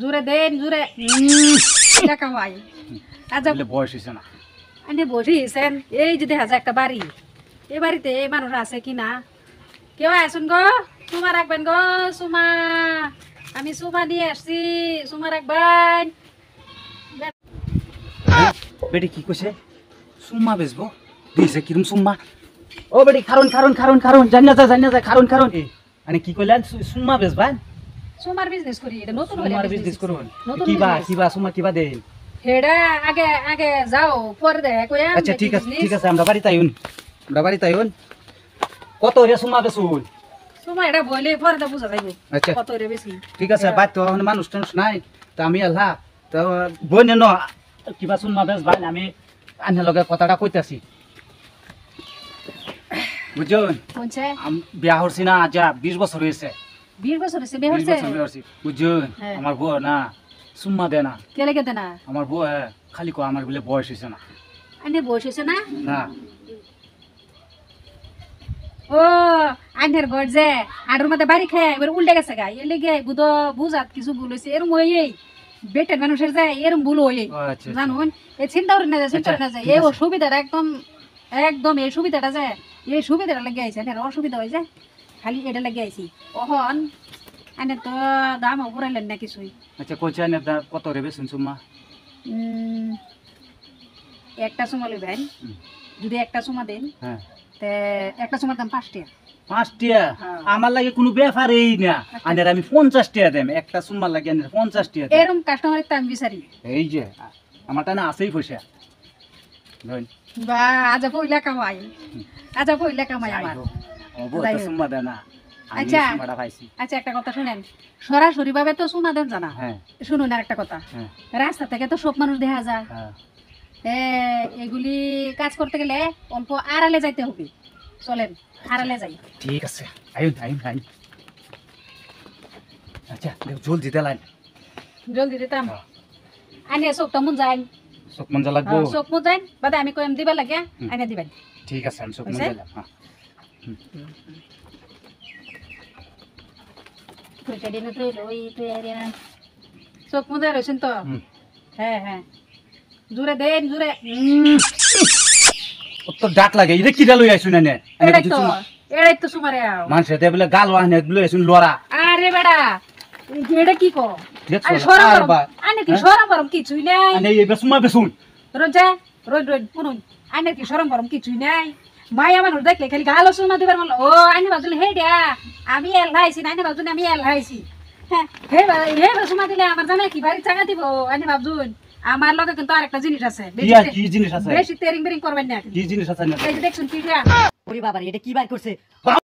জোরে দেন জোরে টাকা ভাই আচ্ছা বয়স হয়েছে না আপনি বসিয়েছেন এই যে দেখা যায় একটা বাড়ি এই বাড়িতে এই মানুষ আছে কি না কেউ আসুন গো সুমা রাখবেন গো সুমা আমি সুমা নিয়ে আসছি সুমা রাখবেন বেটি কি কইছে সুম্মা বেচবো দিছে কিরম সুম্মা ও বেটি খারুন জানি না যায় খারুন আরে কি কইলেন সুম্মা বেচবা সুমার বিজনেস করি এটা নতুন সুম্মার বিজনেস করুন নতুন কিবা সুম্মা কিবা দেন হেডা আগে আগে যাও পরে দে কইয়া আচ্ছা ঠিক আছে আমরা বাড়িতে আইউন কত রে সুম্মা বেচুন সুমা এটা বলে পরে দে বুঝা যাইব আচ্ছা কত রে বেশি ঠিক আছে বাদ তো মানুষ টানুষ নাই তো আমি আল্লাহ তো বইনে ন কিবা সুম্মা বেচবা আমি আন্নার লগে কথাটা কইতাছি বুঝুন কোনছে বিয়া হরছি না যা 20 বছর হয়েছে 20 বছর হইছে বিয়ে হইছে বুঝুন আমার বউ না সুম্মা দে না কে লাগে দেনা আমার বউ খালি কো আমার বলে বয়স হয়েছে না আন্নে বয়স হইছে না না ও আন্নের ঘর যে আডুর মধ্যে বাড়ি খায় এবার উল্টে গেছে গা এলে গে বুঝাত কিছু ভুল হইছে এরম হই বেটের মানুষের যায় এরম ভুল হই আচ্ছা জানুন এই চিন্তা করে না চিন্তা করে না যায় এই সুবিধাটা একদম এই সুবিধাটা যায় এই সুবিধাটা লাগে আইছে না অসুবিধা হয়ে যায় খালি এটা লাগে আইছি ওহন আনে তো দাম উপরাইলেন না কিছুই আচ্ছা কইছে না কত রে বেচুন সুম্মা একটা সময় লইবেন যদি একটা সময় দেন হ্যাঁ তে একটা সময় দাম 5 টাকা 5 টাকা আমার লাগে কোনো ব্যাপারই না আনের আমি 50 টাকা দেম একটা সুম্মা লাগে আনের 50 টাকা এরকম কাস্টমারের তো আমি বিচারি এই যে আমারটা না আছেই পয়সা ধরেন বা আজ পয়লা কামাই আমার ও বউ তো সুম্মা দে না আচ্ছা সুম্মাটা পাইছি আচ্ছা একটা কথা শুনেন সরাসরি ভাবে তো শোনা দেন জানা হ্যাঁ শুনুন আর একটা কথা হ্যাঁ রাস্তা থেকে তো সব মানুষ দেখা যায় হ্যাঁ এগুলি কাজ করতে গেলে অল্প আড়ালে যাইতে হবে চলেন আড়ালে যাই ঠিক আছে আইন আচ্ছা জলদি দেলাইন জলদি দিতাম আনিয়া চোখটা মন যায় চোখ মঞ্জা লাগবো চোখ মন যায় বাদে আমি কইম দিবা লাগে আনিয়া দিবেন ঠিক আছে আমি চোখ মঞ্জা দিলাম হ্যাঁ চোখ মন যায় রয়েছেন তো হ্যাঁ জোরে দেন জোরে তো ডাক লাগে এটা কি লই আইছুন না এড়াই তো সুমারে মানুষ এতে বলে গাল ওয়ানে লই আইছুন লড়া আরে বেড়া এটা কি কো আরে সরম আনে কি সরম গরম কিছুই নাই আনে এই বেসুমা বেসুন রোজা রোজ পুনুন আনে কি সরম গরম কিছুই নাই মাই আমার দেখলে খালি গাল সুমা দিবার মন ও আনে বাজলে হেডা আমি এলহাইছি না আনে বাজুন আমি এলহাইছি হ্যাঁ হে সুমা দিলে আমার জানা কি বাড়ি চাকা দিব আনে বাজুন আমার লগে কিন্তু আরেকটা জিনিস আছে কি জিনিস আছে বেশি তেরিং বেরিং করবেন না কি জিনিস আছে এই যে দেখছুন কি দিয়া ওরে বাবা এটা কি বার করছে